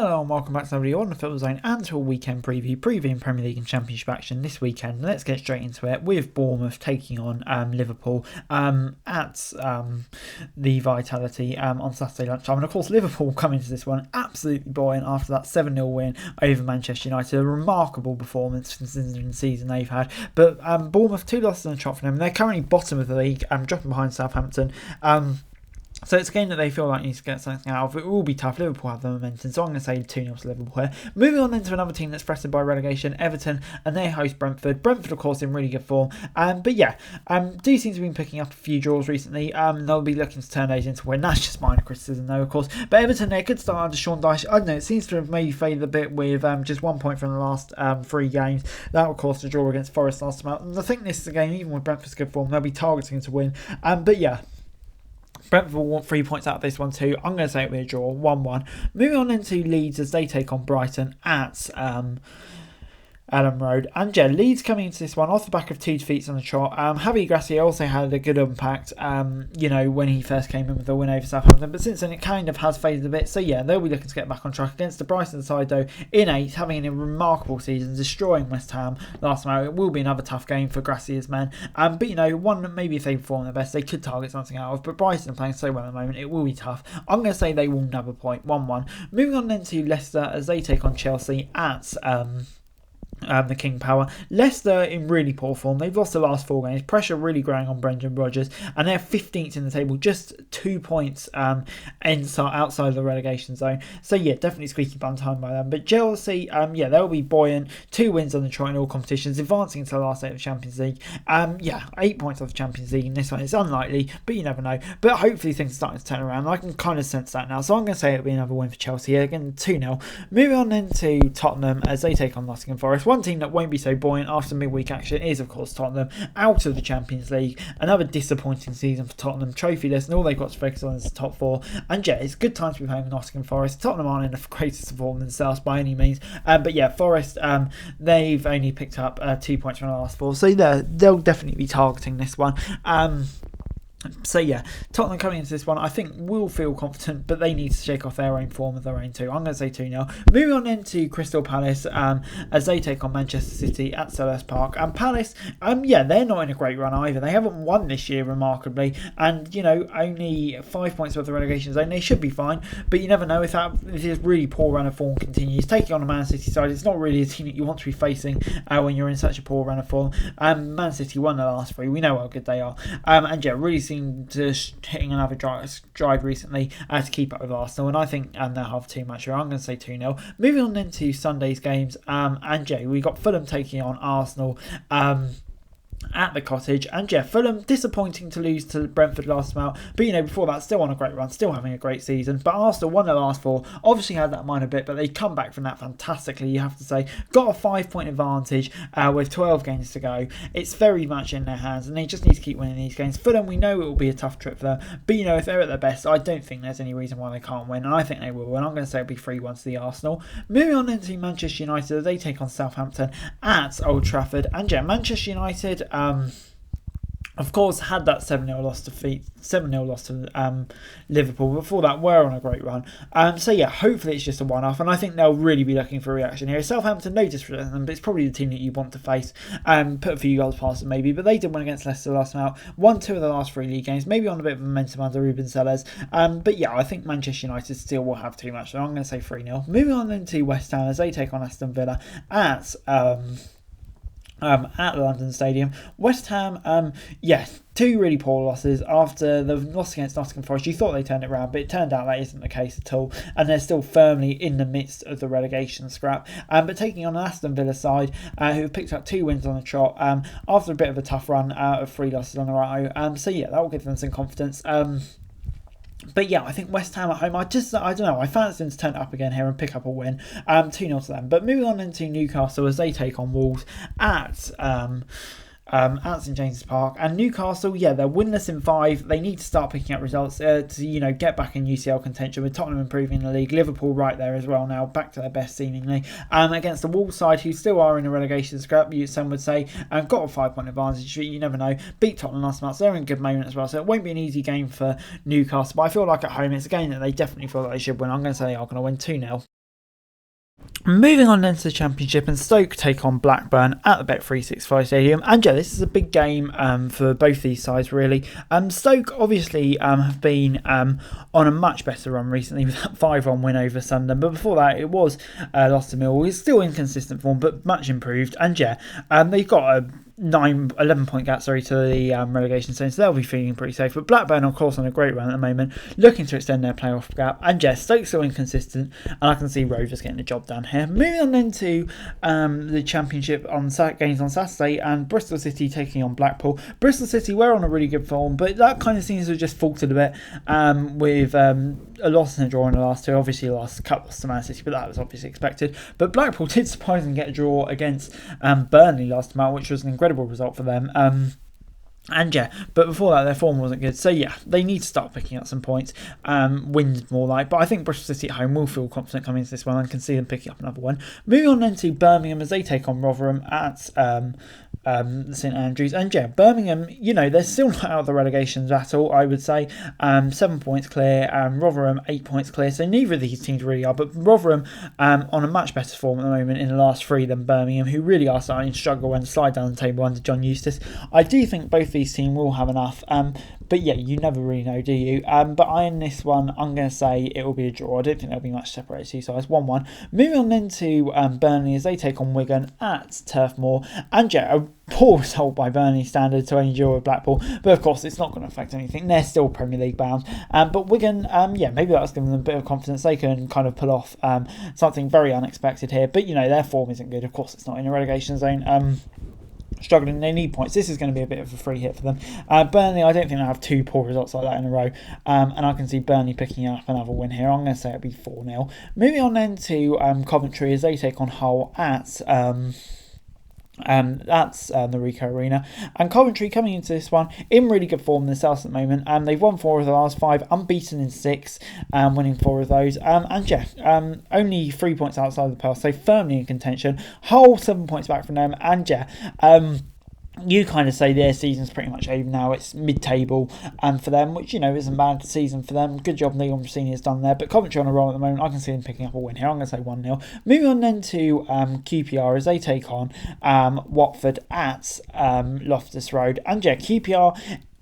Hello and welcome back to everybody on the Football Zone and to a weekend previewing Premier League and Championship action this weekend. Let's get straight into it with Bournemouth taking on Liverpool at the Vitality on Saturday lunchtime. And of course Liverpool come into this one absolutely buoyant after that 7-0 win over Manchester United. A remarkable performance considering the season they've had. But Bournemouth, 2 losses in the trot for them. They're currently bottom of the league, dropping behind Southampton. So it's a game that they feel like needs to get something out of. It will be tough. Liverpool have the momentum, so I'm going to say 2-0 to Liverpool here. Moving on then to another team that's threatened by relegation, Everton, and they host Brentford. Brentford, of course, in really good form. But yeah, do seem to be picking up a few draws recently. They'll be looking to turn those into win. That's just minor criticism, though, of course. But Everton, they're a good start under Sean Dyche. I don't know, it seems to have maybe faded a bit with just 1 point from the last 3 games. That, of course, the draw against Forest last time out. And I think this is a game, even with Brentford's good form, they'll be targeting to win. But yeah, Brentford will want 3 points out of this one too. I'm going to say it'll be a draw, 1-1. Moving on into Leeds as they take on Brighton at Adam Road. And yeah, Leeds coming into this one off the back of 2 defeats on the trot. Javi Gracia also had a good impact, when he first came in with a win over Southampton. But since then, it kind of has faded a bit. So yeah, they'll be looking to get back on track against the Brighton side, though, in 8th, having a remarkable season, destroying West Ham last night. It will be another tough game for Gracia's men. But one, maybe if they perform their best, they could target something out of. But Brighton are playing so well at the moment, it will be tough. I'm going to say they will nab a point, 1-1. Moving on then to Leicester as they take on Chelsea at the King Power. Leicester in really poor form. They've lost the last 4 games. Pressure really growing on Brendan Rodgers, and they're 15th in the table, just 2 points outside of the relegation zone. So yeah, definitely squeaky bum time by them. But Chelsea, they'll be buoyant. 2 wins on the trot in all competitions, advancing to the last 8 of the Champions League. 8 points off the Champions League in this one. It's unlikely, but you never know. But hopefully things are starting to turn around. I can kind of sense that now. So I'm going to say it'll be another win for Chelsea. Again, 2-0. Moving on into Tottenham as they take on Nottingham Forest. One team that won't be so buoyant after midweek action is, of course, Tottenham, out of the Champions League. Another disappointing season for Tottenham, trophyless, and all they've got to focus on is the top 4. And yeah, it's a good time to be playing with Nottingham Forest. Tottenham aren't in the greatest form themselves by any means. But yeah, Forest, they've only picked up 2 points from the last 4. So they'll definitely be targeting this one. So yeah, Tottenham coming into this one, I think will feel confident, but they need to shake off their own form of their own too. I'm going to say 2-0. Moving on into Crystal Palace as they take on Manchester City at Selhurst Park. And Palace, they're not in a great run either. They haven't won this year remarkably, and only 5 points above the relegation zone. They should be fine, but you never know if this really poor run of form continues. Taking on a Man City side, it's not really a team that you want to be facing when you're in such a poor run of form. Man City won the last 3. We know how good they are, really seem to hitting another drive recently to keep up with Arsenal, and I think they'll have too much. I'm going to say 2-0. Moving on into Sunday's games, we got Fulham taking on Arsenal at the Cottage, and Fulham disappointing to lose to Brentford last time out, but before that still on a great run, still having a great season. But Arsenal won the last 4, obviously had that minor bit, but they come back from that fantastically, you have to say. Got a 5-point advantage with 12 games to go. It's very much in their hands, and they just need to keep winning these games. Fulham, we know it will be a tough trip for them, but if they're at their best, I don't think there's any reason why they can't win, and I think they will, and I'm going to say it'll be 3-1 to the Arsenal. Moving on into Manchester United, they take on Southampton at Old Trafford, and Manchester United of course, had that 7-0 loss to Liverpool. Before that, were on a great run. Hopefully it's just a one-off, and I think they'll really be looking for a reaction here. Southampton, no disrespect them, but it's probably the team that you want to face. Put a few goals past them maybe, but they did win against Leicester last night. Won 2 of the last 3 league games, maybe on a bit of momentum under Ruben Sellers. I think Manchester United still will have too much, so I'm going to say 3-0. Moving on then to West Ham as they take on Aston Villa at the London Stadium. West Ham, 2 really poor losses after the loss against Nottingham Forest. You thought they turned it around, but it turned out that isn't the case at all, and they're still firmly in the midst of the relegation scrap. But taking on an Aston Villa side who have picked up 2 wins on the trot after a bit of a tough run of 3 losses on the right. That will give them some confidence. I think West Ham at home, I don't know, I fancy them to turn it up again here and pick up a win. 2-0 to them. But moving on into Newcastle as they take on Wolves at St James's Park. And Newcastle, they're winless in 5. They need to start picking up results to get back in UCL contention, with Tottenham improving the league. Liverpool right there as well now, back to their best seemingly. Against the Wolves side, who still are in a relegation scrap, some would say, and got a 5-point advantage. You never know. Beat Tottenham last month, so they're in a good moment as well. So it won't be an easy game for Newcastle, but I feel like at home it's a game that they definitely feel like they should win. I'm going to say they are going to win 2-0. Moving on then to the Championship, and Stoke take on Blackburn at the Bet365 Stadium. And yeah, this is a big game for both these sides, really. Stoke obviously have been on a much better run recently with that 5-1 win over Sunderland. But before that, it was lost to Millwall. It's still inconsistent form, but much improved. And yeah, they've got a 11 point gap to the relegation zone, so they'll be feeling pretty safe. But Blackburn, of course, on a great run at the moment, looking to extend their playoff gap. And yeah, Stoke's still inconsistent, and I can see Rovers getting the job done here. Moving on then to the Championship on games on Saturday, and Bristol City taking on Blackpool. Bristol City were on a really good form, but that kind of seems to have just faltered a bit with a loss and a draw in the last two. Obviously, the last cut loss to Man City, but that was obviously expected. But Blackpool did surprisingly get a draw against Burnley last time out, which was an incredible result for them. And yeah, but before that, their form wasn't good. So yeah, they need to start picking up some points. Wins more like. But I think Bristol City at home will feel confident coming into this one and can see them picking up another one. Moving on then to Birmingham as they take on Rotherham at St Andrews. And yeah, Birmingham, they're still not out of the relegation battle, I would say. 7 points clear, Rotherham 8 points clear. So neither of these teams really are. But Rotherham on a much better form at the moment in the last three than Birmingham, who really are starting to struggle and slide down the table under John Eustace. I do think both these teams will have enough. But yeah, you never really know, do you? But in this one, I'm going to say it will be a draw. I don't think there'll be much separated two sides. 1-1. Moving on then to Burnley as they take on Wigan at Turf Moor. And yeah, a poor result by Burnley standard to only draw with Blackpool. But of course, it's not going to affect anything. They're still Premier League bound. But Wigan, maybe that's giving them a bit of confidence. They can kind of pull off something very unexpected here. But, their form isn't good. Of course, it's not in a relegation zone. Struggling, they need points. This is going to be a bit of a free hit for them. Burnley, I don't think they'll have two poor results like that in a row, and I can see Burnley picking up another win here. I'm going to say it'll be 4-0. Moving on then to Coventry as they take on Hull at that's the Ricoh Arena. And Coventry coming into this one in really good form themselves at the moment. They've won 4 of the last 5, unbeaten in 6, winning 4 of those. Only 3 points outside the playoffs, so firmly in contention. Hull 7 points back from them, and you kind of say their season's pretty much over now. It's mid-table for them, which, isn't a bad season for them. Good job Leon Rossini's done there. But Coventry on a roll at the moment. I can see them picking up a win here. I'm going to say 1-0. Moving on then to QPR as they take on Watford at Loftus Road. And yeah, QPR,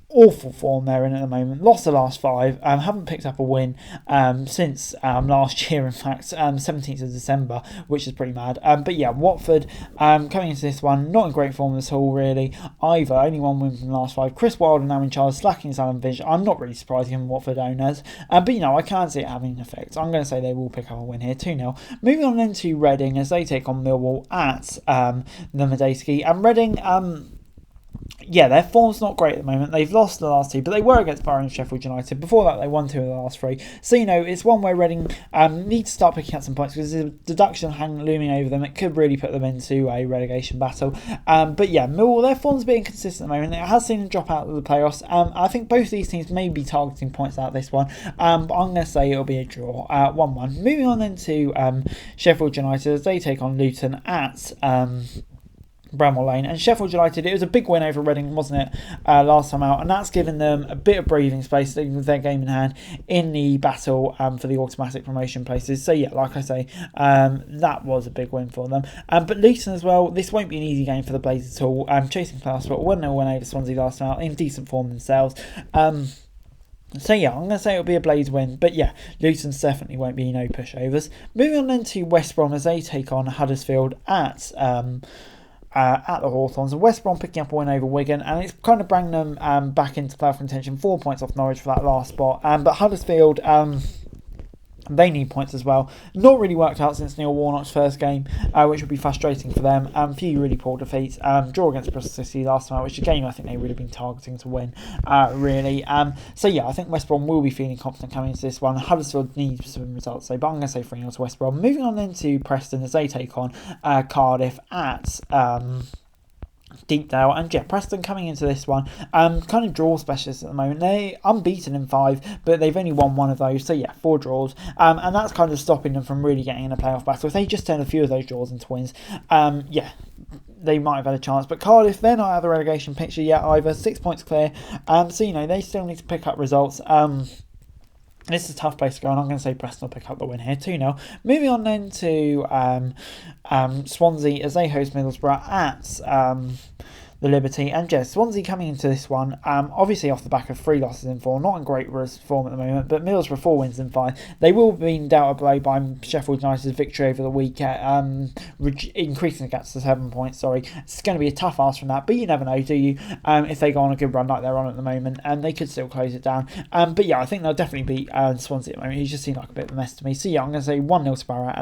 awful form they're in at the moment. Lost the last 5. Haven't picked up a win since last year, in fact, 17th of December, which is pretty mad. But yeah, Watford coming into this one, not in great form at all, really, either. Only 1 win from the last 5. Chris Wilder now in charge, slacking Salem Vision. I'm not really surprised given Watford owners. But I can't see it having an effect. I'm going to say they will pick up a win here, 2-0. Moving on then to Reading as they take on Millwall at the Medeski. And Reading, their form's not great at the moment. They've lost the last 2, but they were against Borough and Sheffield United. Before that, they won 2 of the last 3. So, it's one where Reading need to start picking up some points because there's a deduction looming over them. It could really put them into a relegation battle. But yeah, Millwall, their form's a bit inconsistent at the moment. It has seen them drop out of the playoffs. I think both these teams may be targeting points out of this one. But I'm going to say it'll be a draw, 1-1. Moving on then to Sheffield United as they take on Luton at Bramall Lane. And Sheffield United, it was a big win over Reading, wasn't it, last time out, and that's given them a bit of breathing space with their game in hand in the battle for the automatic promotion places. So yeah, like I say, that was a big win for them. But Luton as well, this won't be an easy game for the Blazers at all. Chasing playoff spot, 1-0 win over Swansea last time out, in decent form themselves. So yeah, I'm going to say it'll be a Blaze win. But yeah, Luton's definitely won't be no pushovers. Moving on then to West Brom as they take on Huddersfield at the Hawthorns. And West Brom picking up a win over Wigan, and it's kind of bringing them back into playoff contention. 4 points off Norwich for that last spot. But Huddersfield, they need points as well. Not really worked out since Neil Warnock's first game, which would be frustrating for them. Few really poor defeats. Draw against Bristol City last time out, which is a game I think they would have been targeting to win, really. So yeah, I think West Brom will be feeling confident coming into this one. Huddersfield needs some results, but I'm going to say 3-0 to West Brom. Moving on then to Preston as they take on Cardiff at Deepdale. And yeah, Preston coming into this one kind of draw specialists at the moment. They unbeaten in 5, but they've only won 1 of those, so yeah, 4 draws, and that's kind of stopping them from really getting in a playoff battle. If they just turn a few of those draws into wins, they might have had a chance. But Cardiff, they're not out of the relegation picture yet either. 6 points clear, so they still need to pick up results. This is a tough place to go, and I'm going to say Preston will pick up the win here, 2-0. Moving on then to Swansea as they host Middlesbrough at the Liberty. And yes, Swansea coming into this one, obviously off the back of 3 losses in 4, not in great form at the moment, but Middlesbrough 4 wins in 5. They will be dealt a blow by Sheffield United's victory over the weekend, increasing the gap to 7 points. It's going to be a tough ask from that, but you never know, do you? If they go on a good run like they're on at the moment, and they could still close it down. But yeah, I think they'll definitely beat Swansea at the moment. He just seemed like a bit of a mess to me. So yeah, I'm going to say 1-0 to Barra,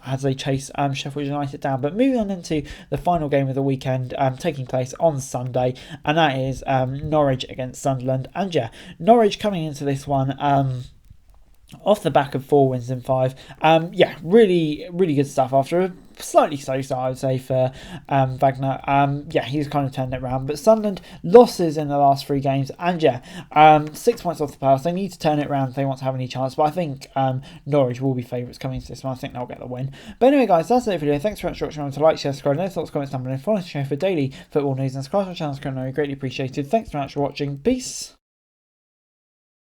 as they chase Sheffield United down. But moving on into the final game of the weekend, taking place on Sunday, and that is Norwich against Sunderland. And yeah, Norwich coming into this one off the back of 4 wins in 5. Really good stuff after a slightly slow start, I would say, for Wagner. He's kind of turned it around. But Sunderland losses in the last 3 games, and 6 points off the pass. They need to turn it around if they want to have any chance. But I think Norwich will be favourites coming into this one. I think they'll get the win. But anyway, guys, that's it for today. Thanks very much for watching. Remember to like, share, subscribe, no thoughts, comments, number, and follow the show for daily football news and subscribe to our channel. Greatly appreciated. Thanks very much for watching. Peace.